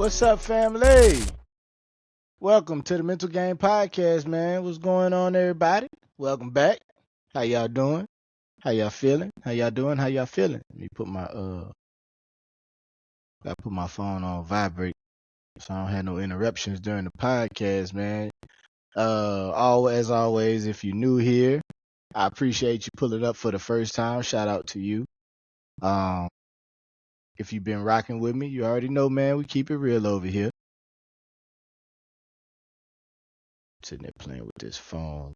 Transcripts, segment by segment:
What's up, family? Welcome to the Mental Game Podcast, man. What's going on, everybody? Welcome back. How y'all doing? How y'all feeling? How y'all doing? How y'all feeling? Let me put my gotta put my phone on vibrate so I don't have no interruptions during the podcast, man. As always, if you're new here, I appreciate you pulling up for the first time. Shout out to you. Um, if you've been rocking with me, you already know, man. We keep it real over here. Sitting there playing with this phone.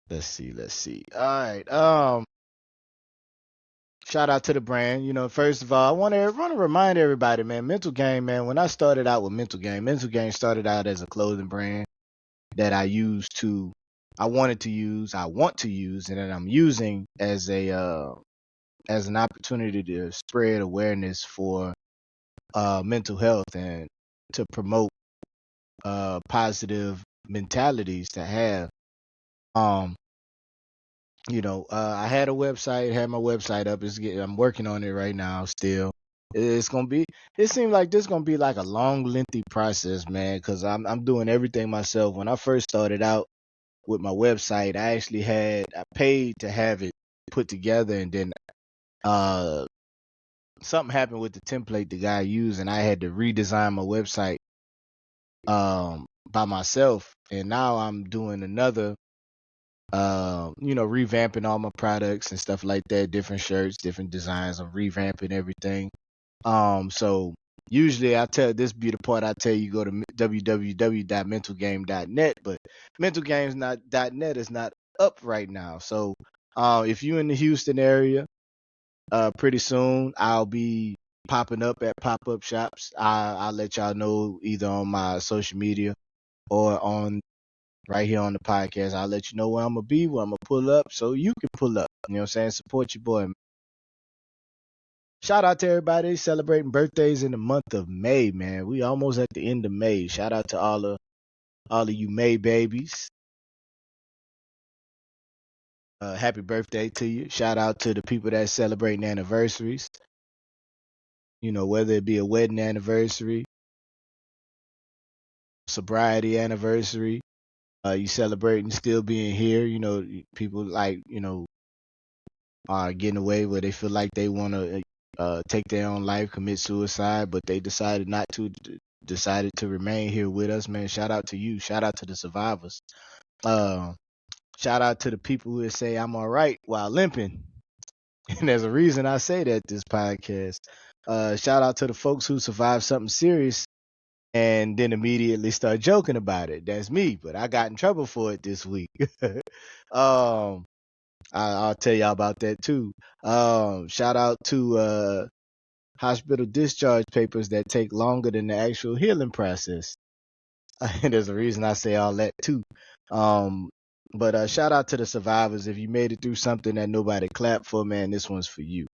Let's see. All right. Shout out to the brand. First of all, I want to remind everybody, man. Mental Game, man. When I started out with Mental Game started out as a clothing brand that I want to use, and that I'm using as an opportunity to spread awareness for mental health and to promote positive mentalities to have. Um, I had my website up. I'm working on it right now still. It's gonna be, it seems like this gonna be like a long, lengthy process, man, because I'm doing everything myself. When I first started out with my website, I paid to have it put together, and then uh something happened with the template the guy used, and I had to redesign my website by myself. And now I'm doing another revamping all my products and stuff like that, different shirts, different designs. I'm revamping everything. So usually this be the part I tell you go to www.mentalgame.net, but mentalgames.net is not up right now. So if you're in the Houston area, pretty soon I'll be popping up at pop-up shops. I'll let y'all know either on my social media or on right here on the podcast. I'll let you know where I'm gonna be, where I'm gonna pull up, so you can pull up. You know what I'm saying? Support your boy. Shout out to everybody celebrating birthdays in the month of May, man. We almost at the end of May. Shout out to all of you May babies. Happy birthday to you. Shout out to the people that celebrating anniversaries. Whether it be a wedding anniversary, sobriety anniversary, you celebrating still being here. People like, are getting away where they feel like they want to take their own life, commit suicide, but they decided not to, decided to remain here with us, man. Shout out to you. Shout out to the survivors. Shout out to the people who say I'm all right while limping. And there's a reason I say that this podcast. Shout out to the folks who survived something serious and then immediately start joking about it. That's me, but I got in trouble for it this week. I'll tell y'all about that too. Shout out to hospital discharge papers that take longer than the actual healing process. And there's a reason I say all that too. But shout out to the survivors. If you made it through something that nobody clapped for, man, this one's for you.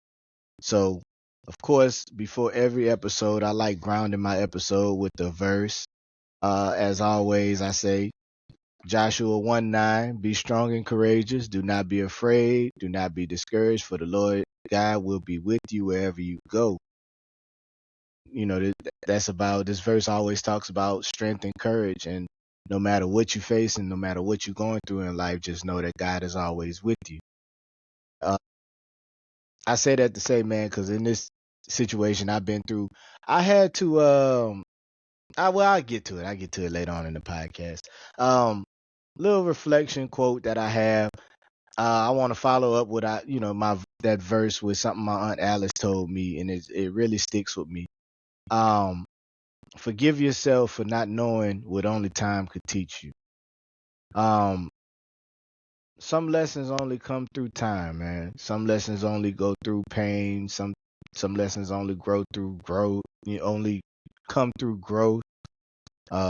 So, of course, before every episode, I like grounding my episode with the verse. As always, I say, Joshua 1:9, be strong and courageous. Do not be afraid. Do not be discouraged, for the Lord God will be with you wherever you go. That's about, this verse always talks about strength and courage. And no matter what you face and no matter what you're going through in life, just know that God is always with you. I say that to say, man, because in this situation I've been through, I had to, I'll get to it. I'll get to it later on in the podcast. Little reflection quote that I have. I want to follow up with that verse with something my Aunt Alice told me, and it really sticks with me. Forgive yourself for not knowing what only time could teach you. Some lessons only come through time, man. Some lessons only go through pain. Some lessons only grow through growth. You only come through growth,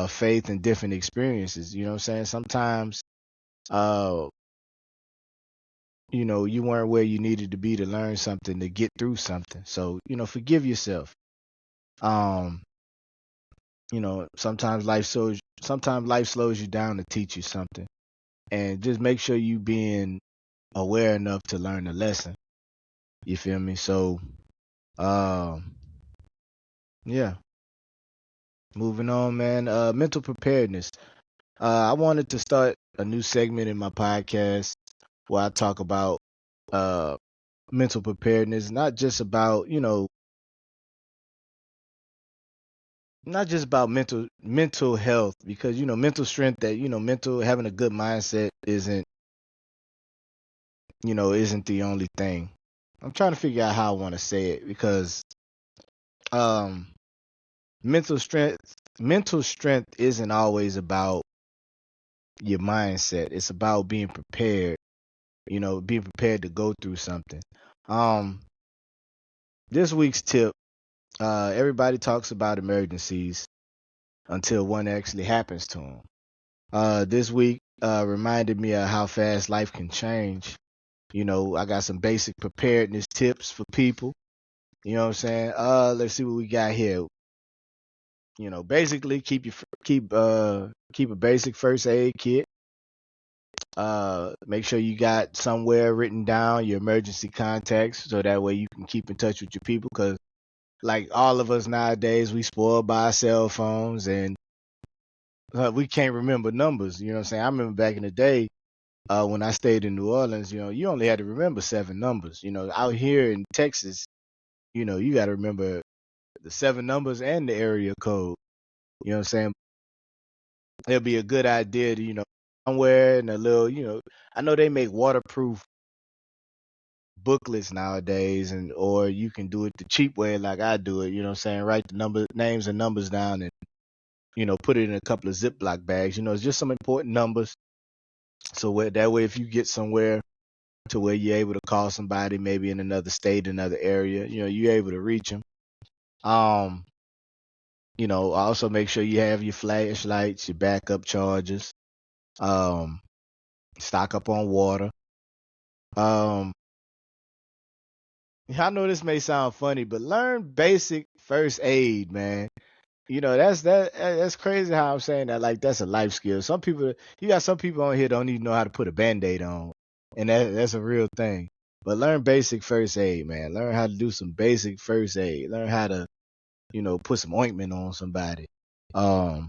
faith, and different experiences. You know what I'm saying? Sometimes, you weren't where you needed to be to learn something, to get through something. So, forgive yourself. Sometimes life slows you down to teach you something. And just make sure you being aware enough to learn the lesson. You feel me? So, yeah. Moving on, man. Mental preparedness. I wanted to start a new segment in my podcast where I talk about uh mental preparedness, not just about, not just about mental health, because mental strength, that mental, having a good mindset isn't the only thing. I'm trying to figure out how I want to say it, because um mental strength isn't always about your mindset. It's about being prepared, being prepared to go through something. um this week's tip: everybody talks about emergencies until one actually happens to them. This week reminded me of how fast life can change. I got some basic preparedness tips for people. You know what I'm saying? Let's see what we got here. Basically keep a basic first aid kit. Make sure you got somewhere written down your emergency contacts, so that way you can keep in touch with your people. Because like all of us nowadays, we spoiled by our cell phones, and we can't remember numbers. You know what I'm saying? I remember back in the day, when I stayed in New Orleans, you only had to remember 7 numbers. Out here in Texas, you got to remember the 7 numbers and the area code. You know what I'm saying? It'll be a good idea to, somewhere in a little, I know they make waterproof booklets nowadays, and or you can do it the cheap way like I do it. You know what I'm saying? Write the names and numbers down, and put it in a couple of Ziploc bags. It's just some important numbers. So that way, if you get somewhere to where you're able to call somebody, maybe in another state, another area, you're able to reach them. Um, also make sure you have your flashlights, your backup chargers. Um, Stock up on water. Um, I know this may sound funny, but learn basic first aid, man. That's crazy how I'm saying that. Like, that's a life skill. You got some people on here don't even know how to put a band-aid on, and that's a real thing. But learn basic first aid, man. Learn how to do some basic first aid. Learn how to, put some ointment on somebody. Um,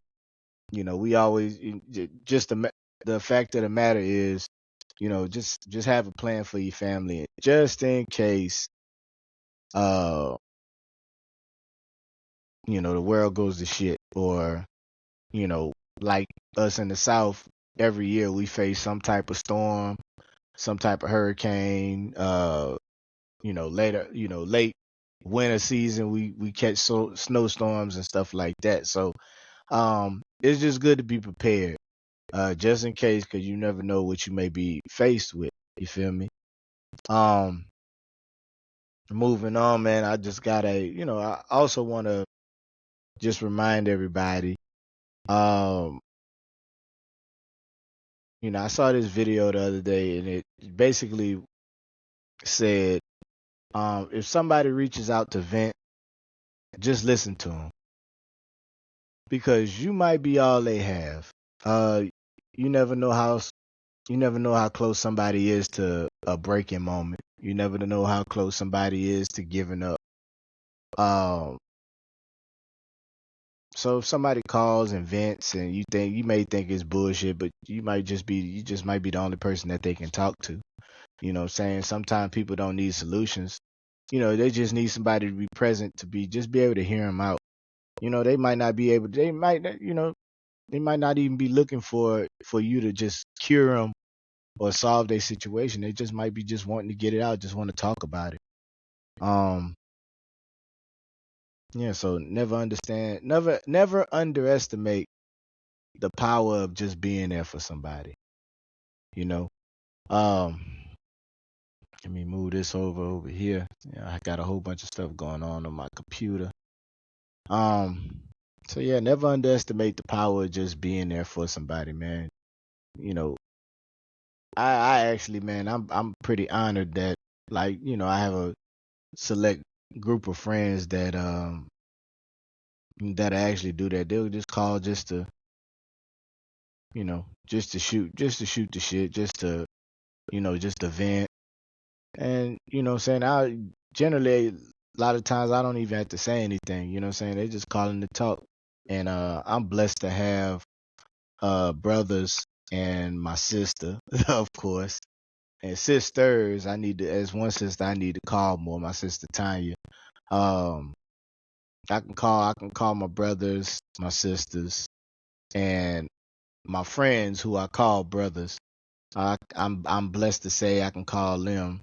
we always, just the fact of the matter is, just have a plan for your family, just in case, uh, the world goes to shit, or you know, like us in the South, every year we face some type of storm, some type of hurricane. Late winter season, we catch snowstorms and stuff like that. So, it's just good to be prepared, just in case, because you never know what you may be faced with. You feel me? Um, Moving on, man. I just gotta, I also want to just remind everybody. Um, I saw this video the other day, and it basically said, if somebody reaches out to vent, just listen to them, because you might be all they have. Uh, you never know how close somebody is to a breaking moment. You never know how close somebody is to giving up. Um, so if somebody calls and vents, and you may think it's bullshit, but you just might be the only person that they can talk to. You know what I'm saying? Sometimes people don't need solutions. They just need somebody to be present, to just be able to hear them out. They might not be able, they might not even be looking for you to just cure them or solve their situation. They just might be just wanting to get it out, just want to talk about it. Um, yeah, so never underestimate the power of just being there for somebody, you know? Um, Let me move this over here. I got a whole bunch of stuff going on my computer. Um, so yeah, never underestimate the power of just being there for somebody, man. You know, I actually, man, I'm pretty honored that, like, I have a select group of friends that actually do that. They'll just call just to, just to shoot the shit, just to vent, And, saying, I generally, a lot of times I don't even have to say anything, saying? They just calling to talk. And I'm blessed to have brothers and my sister, of course. And sisters, as one sister, I need to call more, my sister Tanya. Um, I can call my brothers, my sisters, and my friends who I call brothers. I'm blessed to say I can call them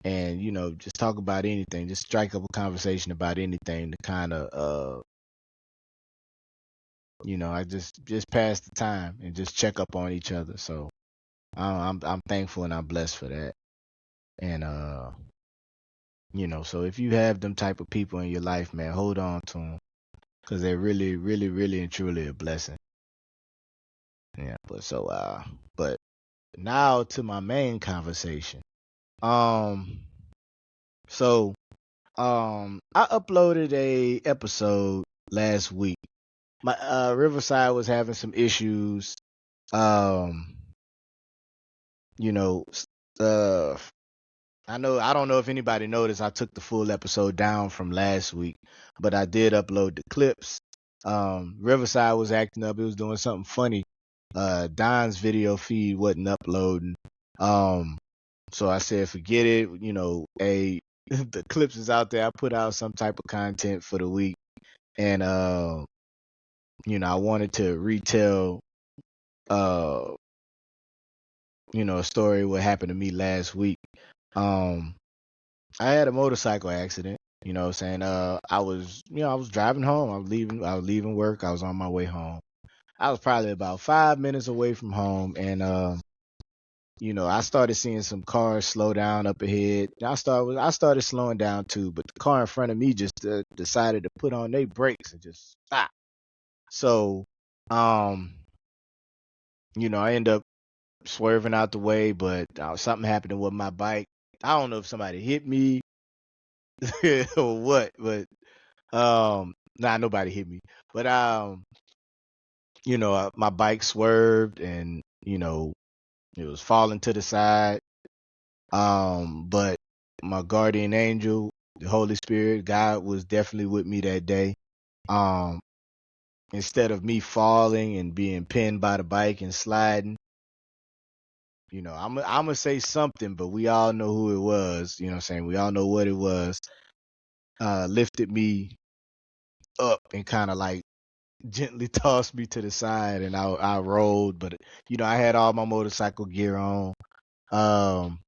and just talk about anything, just strike up a conversation about anything to kind of I just pass the time and just check up on each other. So I'm thankful and I'm blessed for that. And so if you have them type of people in your life, man, hold on to them because they're really, really, really and truly a blessing. Yeah. But now to my main conversation. So I uploaded a episode last week. My Riverside was having some issues. Um, you know, uh, I don't know if anybody noticed. I took the full episode down from last week, but I did upload the clips. Riverside was acting up. It was doing something funny. Don's video feed wasn't uploading. So I said, forget it. The clips is out there. I put out some type of content for the week, and I wanted to retell, uh, a story what happened to me last week. I had a motorcycle accident. You know what I'm saying? I was driving home. I was leaving work. I was on my way home. I was probably about 5 minutes away from home, and I started seeing some cars slow down up ahead. I started slowing down too, but the car in front of me just decided to put on their brakes and just stop. So, I end up swerving out the way, but something happened with my bike. I don't know if somebody hit me or what, but nobody hit me. But my bike swerved and it was falling to the side. But my guardian angel, the Holy Spirit, God was definitely with me that day. Um, Instead of me falling and being pinned by the bike and sliding, I'm gonna say something, but we all know who it was. You know what I'm saying? We all know what it was. Lifted me up and kind of like gently tossed me to the side, and I rolled. But I had all my motorcycle gear on. Um,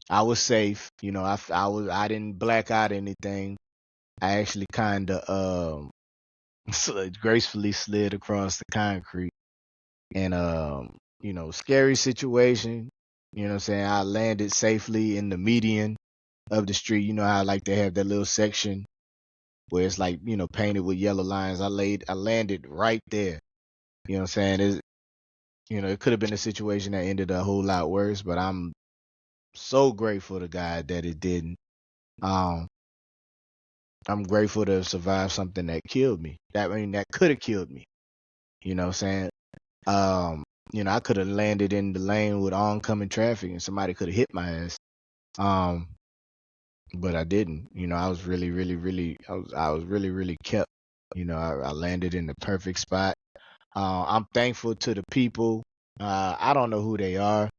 I was safe. I didn't black out anything. I actually kind of gracefully slid across the concrete, and scary situation. You know what I'm saying? I landed safely in the median of the street. You know how like they have that little section where it's like, painted with yellow lines. I landed right there. You know what I'm saying? It could have been a situation that ended a whole lot worse, but I'm so grateful to God that it didn't. Um, I'm grateful to have survived something that killed me. That could have killed me. You know what I'm saying? Um, I could have landed in the lane with oncoming traffic and somebody could have hit my ass. Um, but I didn't. I was really, really, really, I was really, really kept. I landed in the perfect spot. I'm thankful to the people. I don't know who they are.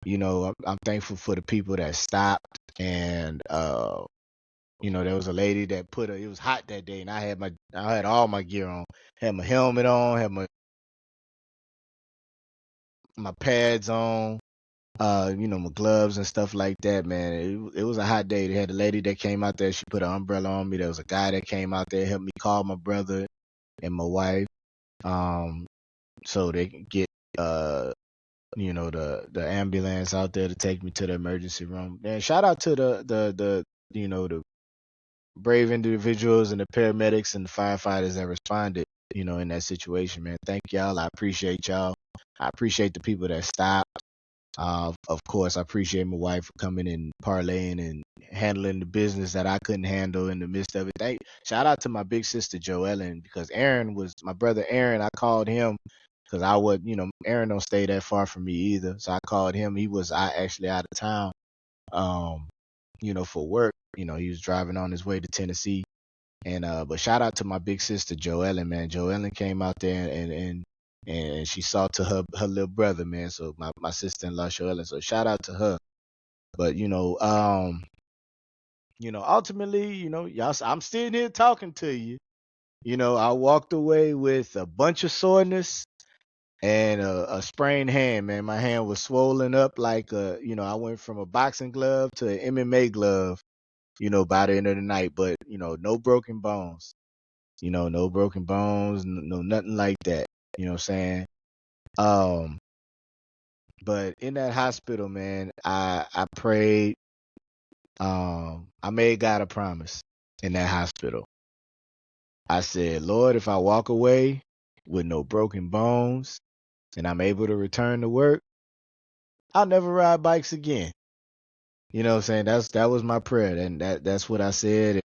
I'm thankful for the people that stopped and there was a lady that it was hot that day and I had all my gear on. Had my helmet on, had my pads on, my gloves and stuff like that, man. It was a hot day. They had a lady that came out there, she put an umbrella on me. There was a guy that came out there, helped me call my brother and my wife. So they can get the ambulance out there to take me to the emergency room. And shout out to the brave individuals and the paramedics and the firefighters that responded, in that situation, man. Thank y'all. I appreciate y'all. I appreciate the people that stopped. Of course, I appreciate my wife for coming and parlaying and handling the business that I couldn't handle in the midst of it. Shout out to my big sister Joellen, because Aaron was my brother Aaron. I called him because Aaron don't stay that far from me either. So I called him. He was actually out of town. for work. He was driving on his way to Tennessee. And but shout out to my big sister Joellen, man. Joellen came out there and she saw to her little brother, man. So my sister-in-law Joellen. So shout out to her. But ultimately, y'all, I'm sitting here talking to you. I walked away with a bunch of soreness and a sprained hand, man. My hand was swollen up like I went from a boxing glove to an MMA glove, by the end of the night. But no broken bones. No broken bones, no nothing like that. You know what I'm saying? Um, but in that hospital, man, I prayed. I made God a promise in that hospital. I said, Lord, if I walk away with no broken bones and I'm able to return to work, I'll never ride bikes again. You know what I'm saying? That was my prayer, and that's what I said.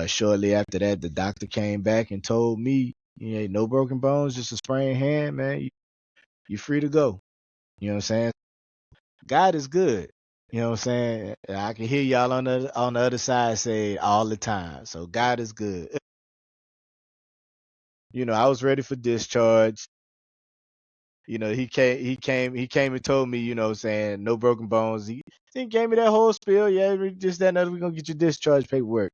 Shortly after that, the doctor came back and told me, no broken bones, just a sprained hand, man. You're free to go. You know what I'm saying? God is good. You know what I'm saying? I can hear y'all on the other side say it all the time. So God is good. I was ready for discharge. He came and told me, what I'm saying, no broken bones. He gave me that whole spiel. Yeah, just that and other, we're gonna get your discharge paperwork.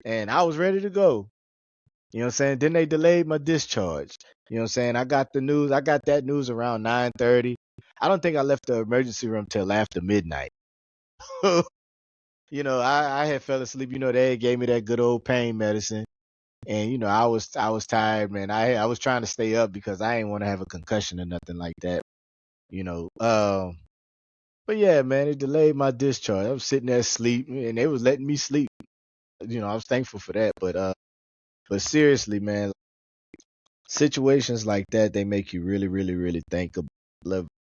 And I was ready to go. You know what I'm saying? Then they delayed my discharge. You know what I'm saying? I got that news around 9:30. I don't think I left the emergency room till after midnight. I had fell asleep. They gave me that good old pain medicine. And I was tired, man. I was trying to stay up because I didn't want to have a concussion or nothing like that. You know. But yeah, man, it delayed my discharge. I was sitting there asleep and they was letting me sleep. I was thankful for that. But seriously, man, situations like that, they make you really, really, really think of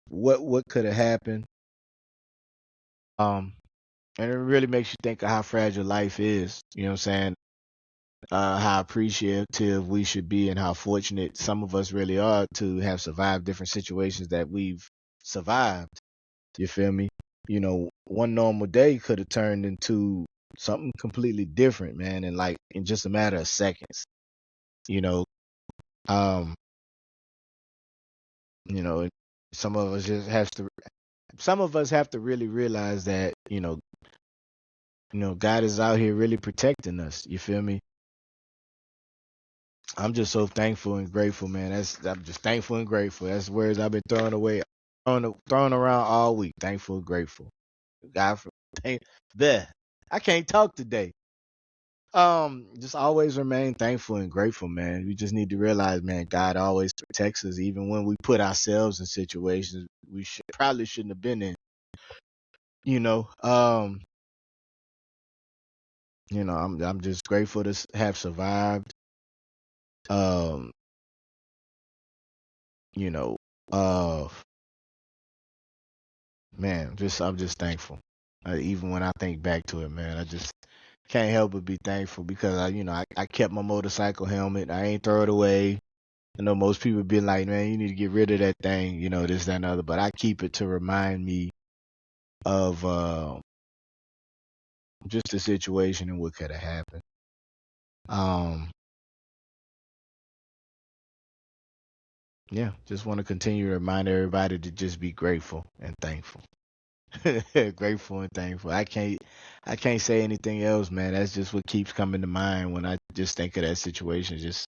what could have happened. And it really makes you think of how fragile life is. You know what I'm saying? How appreciative we should be and how fortunate some of us really are to have survived different situations that we've survived. You feel me? One normal day could have turned into something completely different, man, and like in just a matter of seconds. You know, um, you know, some of us have to really realize that, God is out here really protecting us. You feel me? I'm just so thankful and grateful, man. I'm just thankful and grateful. That's words I've been throwing around all week. Thankful and grateful. God for there. I can't talk today. Just always remain thankful and grateful, man. We just need to realize, man, God always protects us, even when we put ourselves in situations we probably shouldn't have been in. You know, um, I'm just grateful to have survived. Um, you know, uh, man, I'm just thankful. Even when I think back to it, man, I just can't help but be thankful because I kept my motorcycle helmet. I ain't throw it away. I know most people be like, man, you need to get rid of that thing, this, that, and other. But I keep it to remind me of just the situation and what could have happened. Um, yeah, just want to continue to remind everybody to just be grateful and thankful. Grateful and thankful. I can't say anything else, man. That's just what keeps coming to mind when I just think of that situation. Just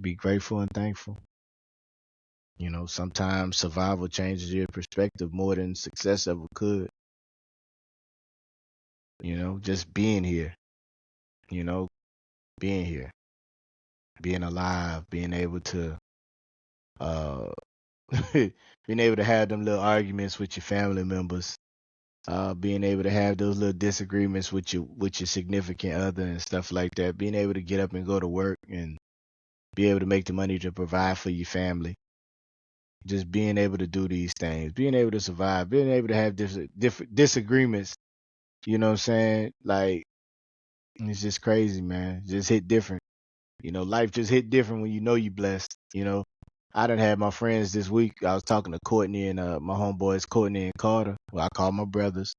be grateful and thankful. Sometimes survival changes your perspective more than success ever could. Just being here, you know, being here, being alive, being able to, uh, being able to have them little arguments with your family members, being able to have those little disagreements with your significant other and stuff like that, being able to get up and go to work and be able to make the money to provide for your family. Just being able to do these things, being able to survive, being able to have different disagreements. You know what I'm saying? Like, it's just crazy, man. Just hit different. Life just hit different when you blessed. I done had my friends this week. I was talking to Courtney and my homeboys Courtney and Carter, who I call my brothers.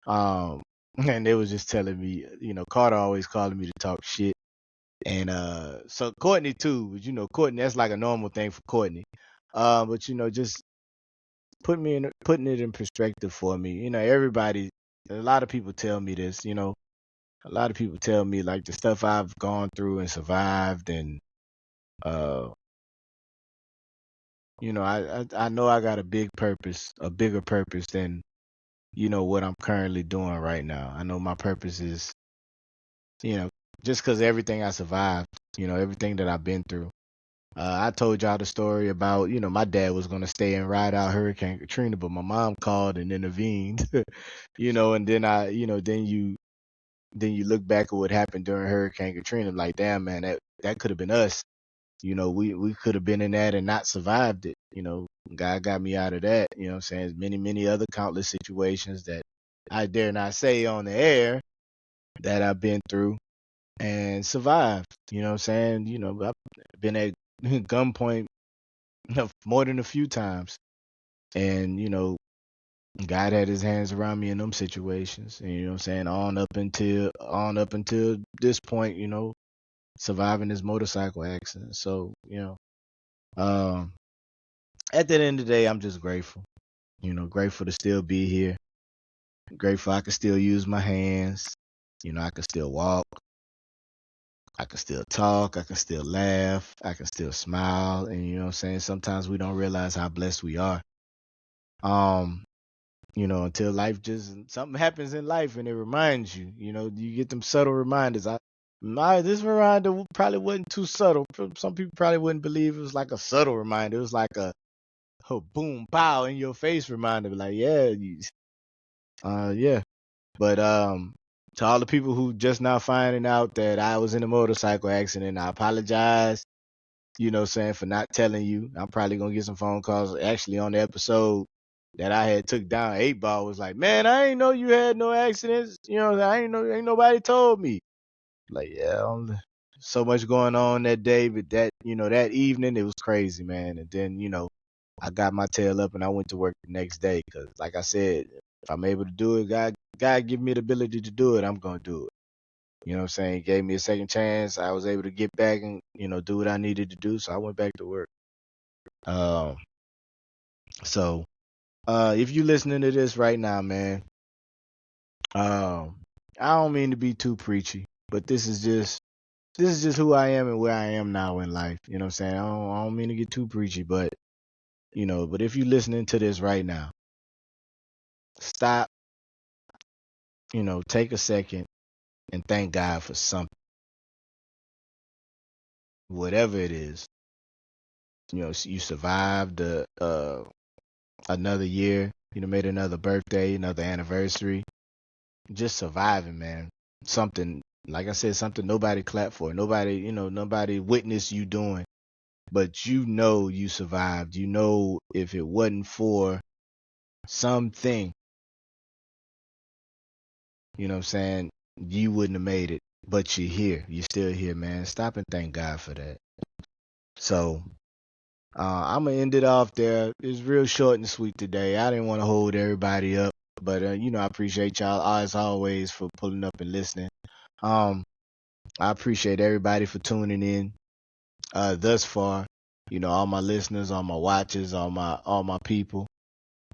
Um, and they was just telling me, Carter always calling me to talk shit. And so Courtney too, but Courtney, that's like a normal thing for Courtney. But just putting it in perspective for me. Everybody, a lot of people tell me this. A lot of people tell me like the stuff I've gone through and survived, and uh, I know I got a bigger purpose than what I'm currently doing right now. I know my purpose is, you know, just because everything I survived, everything that I've been through. I told y'all the story about, my dad was gonna stay and ride out Hurricane Katrina, but my mom called and intervened, and then then you look back at what happened during Hurricane Katrina, like, damn man, that could have been us. We could have been in that and not survived it. God got me out of that. What I'm saying? Many, many other countless situations that I dare not say on the air that I've been through and survived. What I'm saying? I've been at gunpoint more than a few times. And, God had his hands around me in them situations. And what I'm saying, on up until this point, surviving this motorcycle accident. So, um at the end of the day, I'm just grateful. Grateful to still be here. Grateful I can still use my hands. I can still walk. I can still talk. I can still laugh. I can still smile. And what I'm saying? Sometimes we don't realize how blessed we are. Um, until something happens in life and it reminds you, you get them subtle reminders. This reminder probably wasn't too subtle. Some people probably wouldn't believe it was like a subtle reminder. It was like a boom, pow in your face reminder. Like, yeah, yeah. But to all the people who just now finding out that I was in a motorcycle accident, I apologize. Saying for not telling you. I'm probably gonna get some phone calls. Actually, on the episode that I had took down, 8 Ball was like, "Man, I ain't know you had no accidents. Ain't nobody told me." Like, yeah, so much going on that day, but that evening it was crazy, man. And then I got my tail up and I went to work the next day because, like I said, if I'm able to do it, God give me the ability to do it, I'm gonna do it. You know what I'm saying? He gave me a second chance. I was able to get back and do what I needed to do, so I went back to work. Um, so if you listening to this right now, man, I don't mean to be too preachy, but this is just who I am and where I am now in life. You know what I'm saying? I don't mean to get too preachy, but but if you listening to this right now, stop, take a second and thank God for something, whatever it is. You survived another year, made another birthday, another anniversary. Just surviving, man. Something, like I said, something nobody clapped for. Nobody witnessed you doing. But you survived. If it wasn't for something, what I'm saying, you wouldn't have made it. But you're here. You're still here, man. Stop and thank God for that. So, I'm going to end it off there. It's real short and sweet today. I didn't want to hold everybody up. But, I appreciate y'all, as always, for pulling up and listening. I appreciate everybody for tuning in thus far. All my listeners, all my watchers, all my people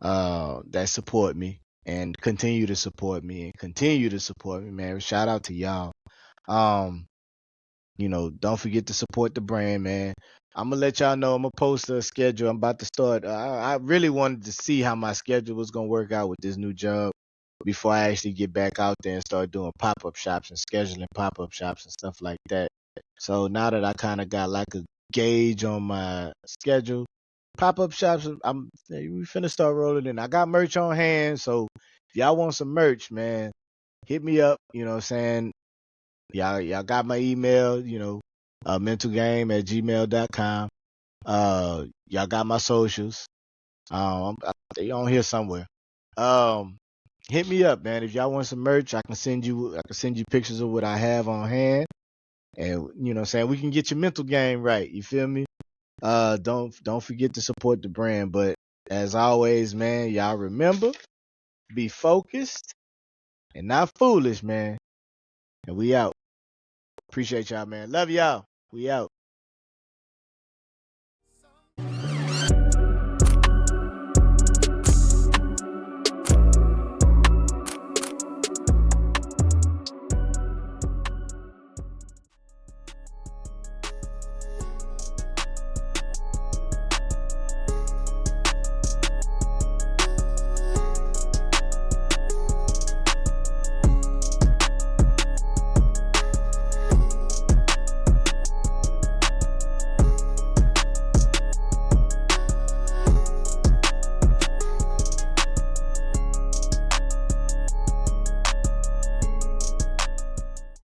that support me and continue to support me, man. Shout out to y'all. Um, don't forget to support the brand, man. I'm gonna let y'all know. I'm gonna post a schedule. I'm about to start. I really wanted to see how my schedule was gonna work out with this new job before I actually get back out there and start doing pop-up shops and scheduling pop-up shops and stuff like that. So now that I kind of got like a gauge on my schedule, pop-up shops, we finna start rolling in. I got merch on hand, so if y'all want some merch, man, hit me up. You know what I'm saying? Y'all got my email, mentalgame@gmail.com. Y'all got my socials. They on here somewhere. Hit me up, man. If y'all want some merch, I can send you pictures of what I have on hand. And what I'm saying, we can get your mental game right. You feel me? Don't forget to support the brand. But as always, man, y'all remember, be focused and not foolish, man. And we out. Appreciate y'all, man. Love y'all. We out.